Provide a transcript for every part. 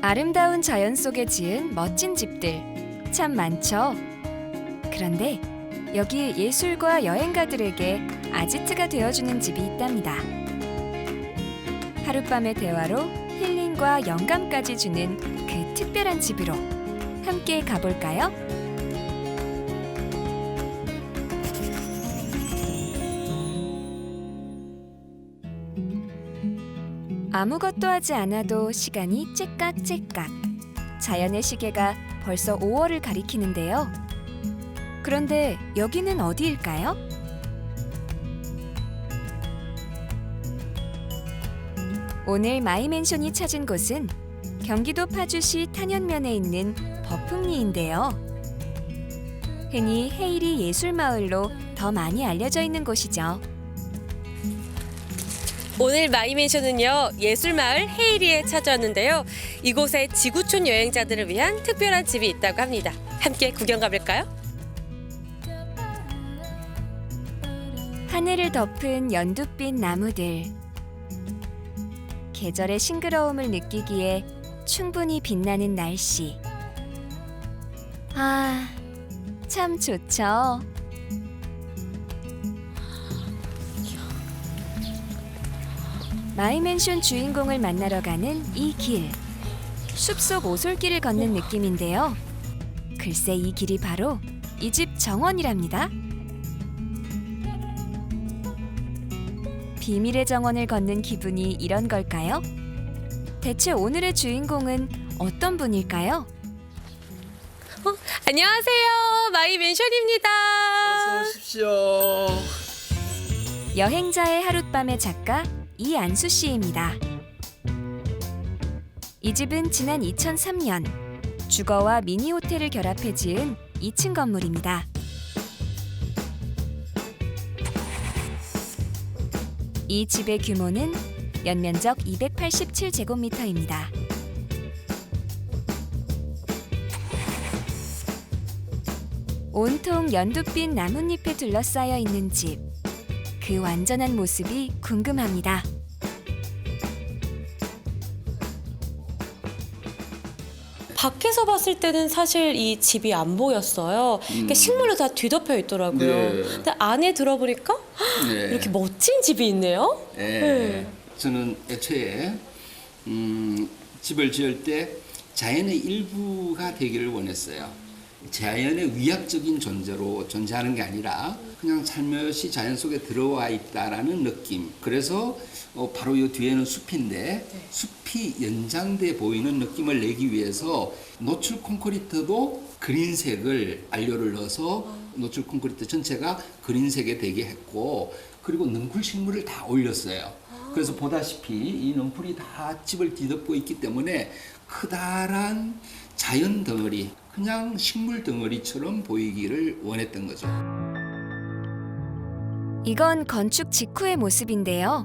아름다운 자연 속에 지은 멋진 집들 참 많죠. 그런데 여기 예술과 여행가들에게 아지트가 되어주는 집이 있답니다. 하룻밤의 대화로 힐링과 영감까지 주는 그 특별한 집으로 함께 가볼까요? 아무것도 하지 않아도 시간이 째깍째깍. 자연의 시계가 벌써 5월을 가리키는데요. 그런데 여기는 어디일까요? 오늘 마이맨션이 찾은 곳은 경기도 파주시 탄현면에 있는 버풍리인데요. 흔히 헤이리 예술마을로 더 많이 알려져 있는 곳이죠. 오늘 마이맨션은요, 예술마을 헤이리에 찾아왔는데요. 이곳에 지구촌 여행자들을 위한 특별한 집이 있다고 합니다. 함께 구경 가볼까요? 하늘을 덮은 연두빛 나무들. 계절의 싱그러움을 느끼기에 충분히 빛나는 날씨. 아, 참 좋죠. 마이맨션 주인공을 만나러 가는 이 길. 숲속 오솔길을 걷는 느낌인데요. 글쎄 이 길이 바로 이 집 정원이랍니다. 비밀의 정원을 걷는 기분이 이런 걸까요? 대체 오늘의 주인공은 어떤 분일까요? 안녕하세요. 마이맨션입니다. 어서 오십시오. 여행자의 하룻밤의 작가 이안수 씨입니다. 이 집은 지난 2003년 주거와 미니 호텔을 결합해 지은 2층 건물입니다. 이 집의 규모는 연면적 287제곱미터입니다. 온통 연두빛 나뭇잎에 둘러싸여 있는 집. 그 완전한 모습이 궁금합니다. 밖에서 봤을 때는 사실 이 집이 안 보였어요. 그러니까 식물로 다 뒤덮여 있더라고요. 네. 근데 안에 들어보니까 네. 이렇게 멋진 집이 있네요. 네. 저는 애초에 집을 지을 때 자연의 일부가 되기를 원했어요. 자연의 위약적인 존재로 존재하는 게 아니라 그냥 살며시 자연 속에 들어와 있다라는 느낌. 그래서 바로 이 뒤에는 숲인데 숲이 연장돼 보이는 느낌을 내기 위해서 노출 콘크리트도 그린색을 안료를 넣어서 노출 콘크리트 전체가 그린색에 되게 했고, 그리고 능쿨 식물을 다 올렸어요. 그래서 보다시피 이 능쿨이 다 집을 뒤덮고 있기 때문에 커다란 자연 덩어리, 그냥 식물 덩어리처럼 보이기를 원했던 거죠. 이건 건축 직후의 모습인데요.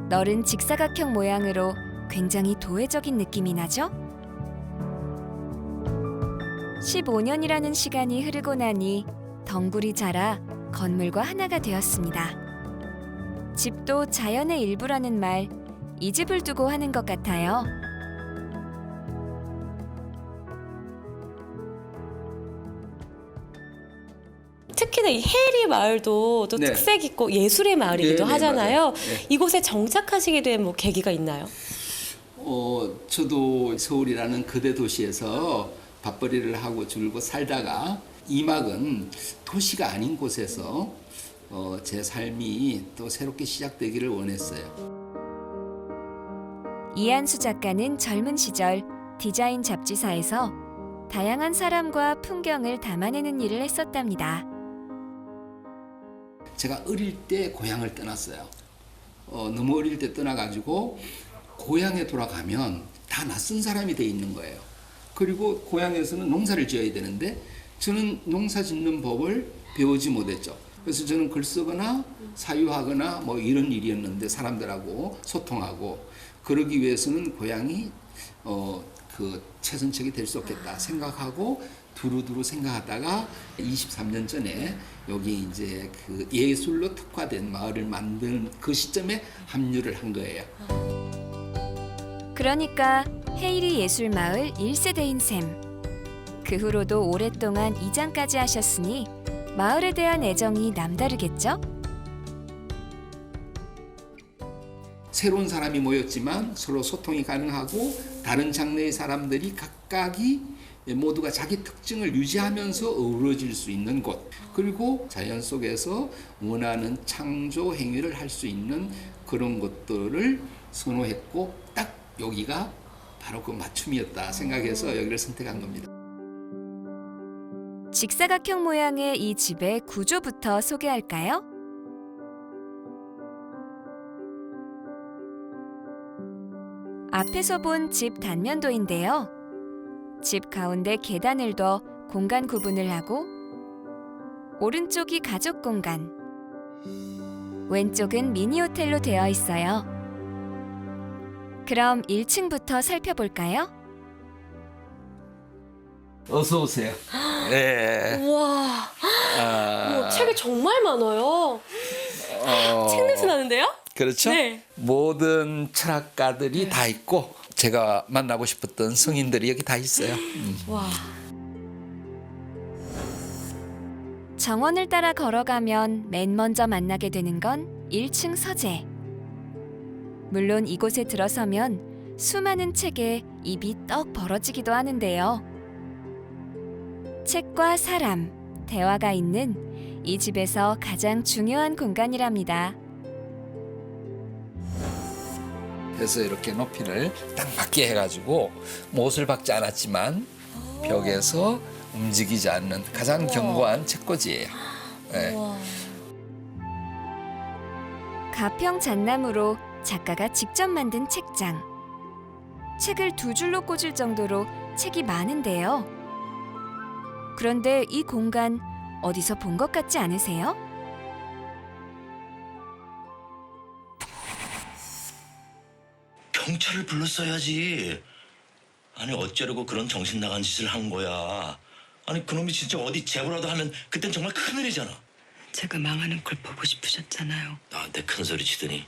넓은 직사각형 모양으로 굉장히 도회적인 느낌이 나죠? 15년이라는 시간이 흐르고 나니 덩굴이 자라 건물과 하나가 되었습니다. 집도 자연의 일부라는 말, 이 집을 두고 하는 것 같아요. 특히나 이 헤이리 마을도 또 네. 특색 있고 예술의 마을이기도 네, 하잖아요. 맞아요. 네. 이곳에 정착하시게 된 뭐 계기가 있나요? 저도 서울이라는 거대 도시에서 밥벌이를 하고 줄고 살다가 이막은 도시가 아닌 곳에서 제 삶이 또 새롭게 시작되기를 원했어요. 이안수 작가는 젊은 시절 디자인 잡지사에서 다양한 사람과 풍경을 담아내는 일을 했었답니다. 제가 어릴 때 고향을 떠났어요. 너무 어릴 때 떠나가지고 고향에 돌아가면 다 낯선 사람이 돼 있는 거예요. 그리고 고향에서는 농사를 지어야 되는데 저는 농사 짓는 법을 배우지 못했죠. 그래서 저는 글 쓰거나 사유하거나 뭐 이런 일이었는데 사람들하고 소통하고 그러기 위해서는 고향이 그 최선책이 될 수 없겠다 생각하고 두루두루 생각하다가 23년 전에 여기 이제 그 예술로 특화된 마을을 만든 그 시점에 합류를 한 거예요. 그러니까 헤이리 예술마을 1세대인 샘. 그 후로도 오랫동안 이장까지 하셨으니 마을에 대한 애정이 남다르겠죠? 새로운 사람이 모였지만 서로 소통이 가능하고 다른 장르의 사람들이 각각이 모두가 자기 특징을 유지하면서 어우러질 수 있는 곳, 그리고 자연 속에서 원하는 창조 행위를 할 수 있는 그런 것들을 선호했고 딱 여기가 바로 그 맞춤이었다 생각해서 여기를 선택한 겁니다. 직사각형 모양의 이 집의 구조부터 소개할까요? 앞에서 본 집 단면도인데요. 집 가운데 계단을 둬 공간 구분을 하고 오른쪽이 가족 공간, 왼쪽은 미니 호텔로 되어 있어요. 그럼 1층부터 살펴볼까요? 어서 오세요. 네. 우와, 책이 정말 많아요. 책 냄새 나는데요? 그렇죠? 네. 모든 철학가들이 다 있고 제가 만나고 싶었던 성인들이 여기 다 있어요. 와. 정원을 따라 걸어가면 맨 먼저 만나게 되는 건 1층 서재. 물론 이곳에 들어서면 수많은 책에 입이 떡 벌어지기도 하는데요. 책과 사람, 대화가 있는 이 집에서 가장 중요한 공간이랍니다. 그래서 이렇게 높이를 딱 맞게 해가지고 못을 박지 않았지만 벽에서 움직이지 않는 가장 견고한 책꽂이예요. 네. 우와. 가평 잣나무로 작가가 직접 만든 책장. 책을 2줄로 꽂을 정도로 책이 많은데요. 그런데 이 공간 어디서 본 것 같지 않으세요? 경찰을 불렀어야지. 아니 어쩌려고 그런 정신 나간 짓을 한 거야. 아니 그놈이 진짜 어디 제보라도 하면 그땐 정말 큰일이잖아. 제가 망하는 걸 보고 싶으셨잖아요. 나한테 큰 소리 치더니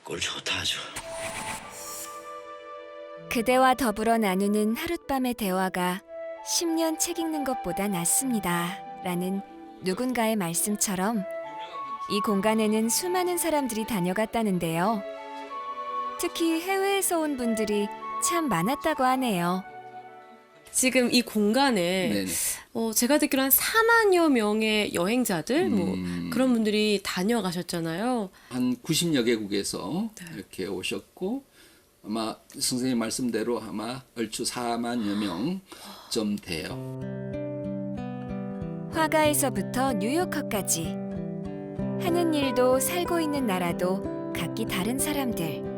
꼴 좋다 아주. 그대와 더불어 나누는 하룻밤의 대화가 10년 책 읽는 것보다 낫습니다. 라는 누군가의 말씀처럼 이 공간에는 수많은 사람들이 다녀갔다는데요. 특히 해외에서 온 분들이 참 많았다고 하네요. 지금 이 공간에 네네. 제가 듣기로 한 4만여 명의 여행자들 뭐 그런 분들이 다녀가셨잖아요. 한 90여 개국에서 이렇게 오셨고 아마 선생님 말씀대로 아마 얼추 4만여 명쯤 돼요. 화가에서부터 뉴요커까지 하는 일도 살고 있는 나라도 각기 다른 사람들.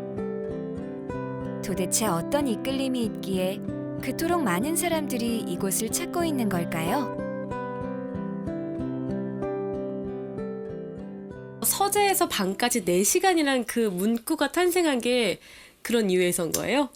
도대체 어떤 이끌림이 있기에 그토록 많은 사람들이 이곳을 찾고 있는 걸까요? 서재에서 방까지 4시간이란 그 문구가 탄생한 게 그런 이유에서인 거예요?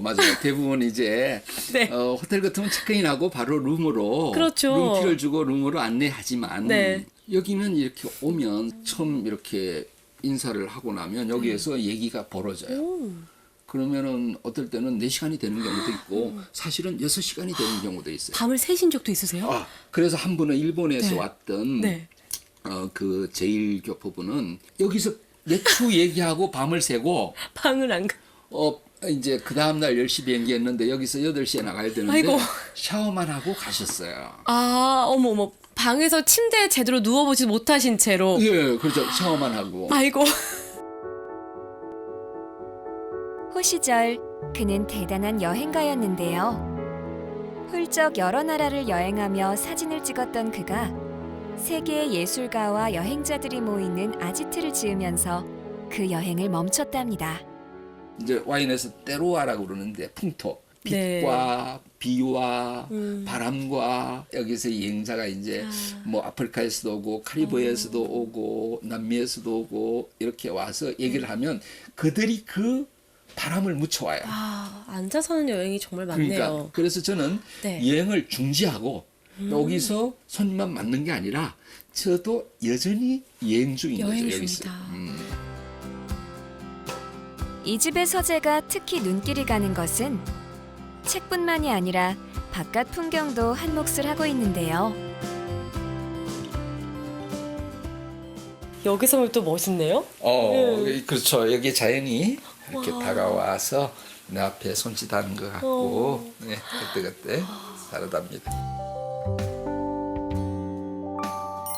맞아요. 대부분 이제 네. 호텔 같으면 체크인하고 바로 룸으로 그렇죠. 룸키를 주고 룸으로 안내하지만 네. 여기는 이렇게 오면 처음 이렇게 인사를 하고 나면 여기에서 얘기가 벌어져요. 그러면은 어떨 때는 4시간이 되는 경우도 있고 사실은 6시간이 되는 경우도 있어요. 밤을 새신 적도 있으세요? 그래서 한 분은 일본에서 네. 왔던 네. 그 제1교포분은 여기서 내추 얘기하고 밤을 새고 방을 안 가. 이제 그 다음날 10시 비행기였는데 여기서 8시에 나가야 되는데 아이고. 샤워만 하고 가셨어요. 아, 어머. 방에서 침대에 제대로 누워보지 못하신 채로. 예, 그렇죠. 샤워만 하고. 아이고. 호시절 그는 대단한 여행가였는데요. 훌쩍 여러 나라를 여행하며 사진을 찍었던 그가 세계의 예술가와 여행자들이 모이는 아지트를 지으면서 그 여행을 멈췄답니다. 이제 와인에서 때로와라고 그러는데 풍토, 빛과 비와 바람과 여기서 여행자가 이제 뭐 아프리카에서도 오고 카리브해에서도 오고 남미에서도 오고 이렇게 와서 얘기를 하면 그들이 그 바람을 묻혀와요. 앉아서 하는 여행이 정말 많네요. 그러니까 그래서 저는 네. 여행을 중지하고 여기서 손님만 맞는 게 아니라 저도 여전히 여행 중인 거죠. 여기서. 여행 중이다. 이 집의 서재가 특히 눈길이 가는 것은 책뿐만이 아니라 바깥 풍경도 한 몫을 하고 있는데요. 여기서 보면 또 멋있네요. 그렇죠. 여기 자연이 이렇게 다가와서 내 앞에 손짓하는 것 같고, 네, 그때 다르답니다.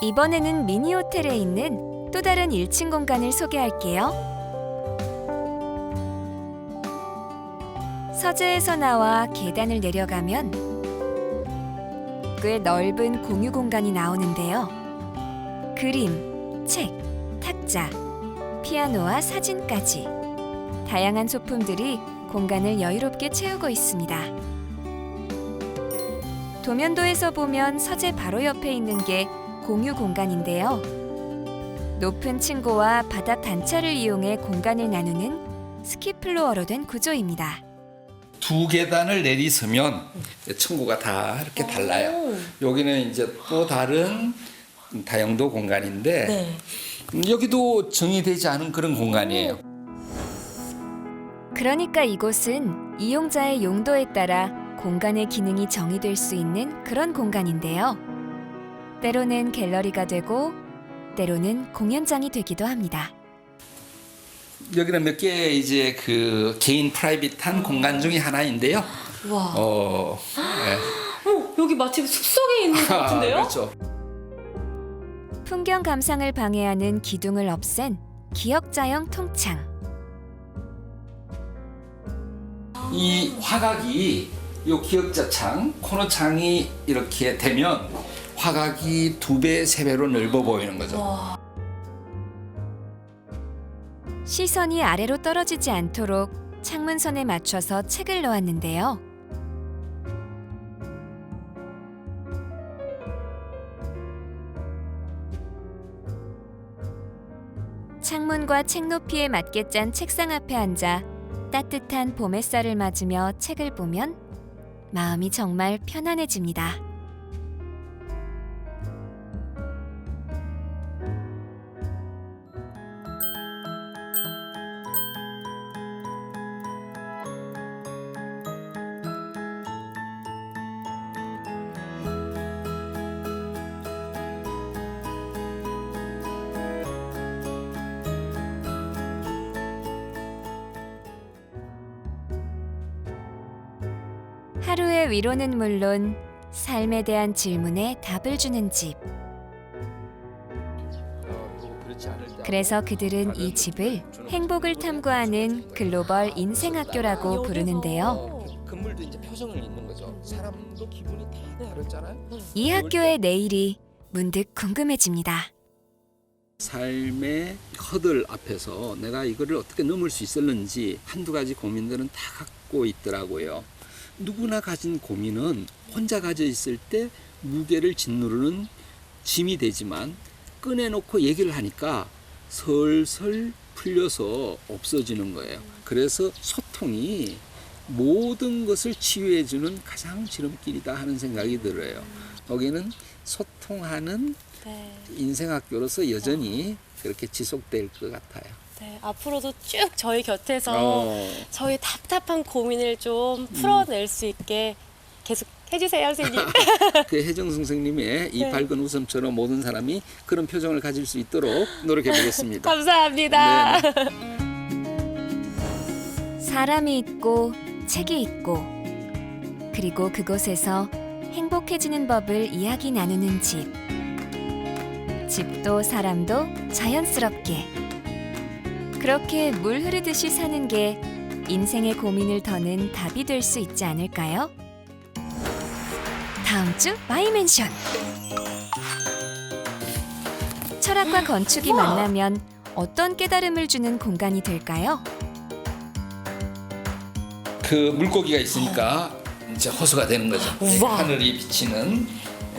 이번에는 미니 호텔에 있는 또 다른 1층 공간을 소개할게요. 서재에서 나와 계단을 내려가면 꽤 넓은 공유 공간이 나오는데요. 그림, 책, 탁자, 피아노와 사진까지 다양한 소품들이 공간을 여유롭게 채우고 있습니다. 도면도에서 보면 서재 바로 옆에 있는 게 공유 공간인데요. 높은 층고와 바닥 단차를 이용해 공간을 나누는 스키플로어로 된 구조입니다. 두 계단을 내리서면 층고가 다 이렇게 달라요. 여기는 이제 또 다른 다용도 공간인데 네. 여기도 정의되지 않은 그런 공간이에요. 그러니까 이곳은 이용자의 용도에 따라 공간의 기능이 정의될 수 있는 그런 공간인데요. 때로는 갤러리가 되고 때로는 공연장이 되기도 합니다. 여기는 몇 개 이제 그 개인 프라이빗한 공간 중에 하나인데요. 와. 네. 여기 마치 숲속에 있는 것 같은데요? 그렇죠. 풍경 감상을 방해하는 기둥을 없앤 기역자형 통창. 이 화각이 요 기역자창, 코너창이 이렇게 되면 화각이 2배, 3배로 넓어 보이는 거죠. 시선이 아래로 떨어지지 않도록 창문선에 맞춰서 책을 놓았는데요. 창문과 책 높이에 맞게 짠 책상 앞에 앉아 따뜻한 봄 햇살을 맞으며 책을 보면 마음이 정말 편안해집니다. 하루의 위로는 물론 삶에 대한 질문에 답을 주는 집. 그래서 그들은 이 집을 행복을 탐구하는 글로벌 인생학교라고 부르는데요. 건물도 이제 표정을 읽는 거죠. 사람도 기분이 다 다르잖아요. 이 학교의 내일이 문득 궁금해집니다. 삶의 허들 앞에서 내가 이거를 어떻게 넘을 수 있었는지 한두 가지 고민들은 다 갖고 있더라고요. 누구나 가진 고민은 혼자 가져 있을 때 무게를 짓누르는 짐이 되지만 꺼내놓고 얘기를 하니까 설설 풀려서 없어지는 거예요. 그래서 소통이 모든 것을 치유해주는 가장 지름길이다 하는 생각이 들어요. 거기는 소통하는 인생학교로서 여전히 그렇게 지속될 것 같아요. 네, 앞으로도 쭉 저희 곁에서 저희 답답한 고민을 좀 풀어낼 수 있게 계속 해주세요, 선생님. 그 혜정 선생님의 이 네. 밝은 웃음처럼 모든 사람이 그런 표정을 가질 수 있도록 노력해 보겠습니다. 감사합니다. 네. 사람이 있고 책이 있고 그리고 그곳에서 행복해지는 법을 이야기 나누는 집. 집도 사람도 자연스럽게 그렇게 물 흐르듯이 사는 게 인생의 고민을 더는 답이 될 수 있지 않을까요? 다음 주 마이맨션. 철학과 건축이 만나면 어떤 깨달음을 주는 공간이 될까요? 그 물고기가 있으니까 이제 호수가 되는 거죠. 우와. 하늘이 비치는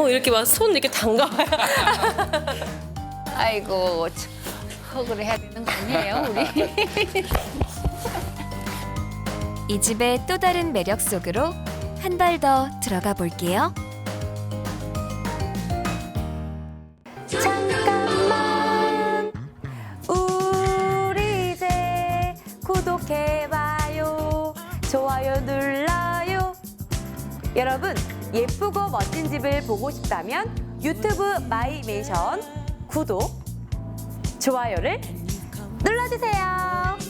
이렇게 막 손 이렇게 담가봐요. 아이고 참, 흙을 해야 되는 거 아니에요 우리? 이 집의 또 다른 매력 속으로 한 발 더 들어가 볼게요. 잠깐만 우리 이제 구독해 좋아요 눌러요. 여러분, 예쁘고 멋진 집을 보고 싶다면 유튜브 마이맨션 구독, 좋아요를 눌러주세요.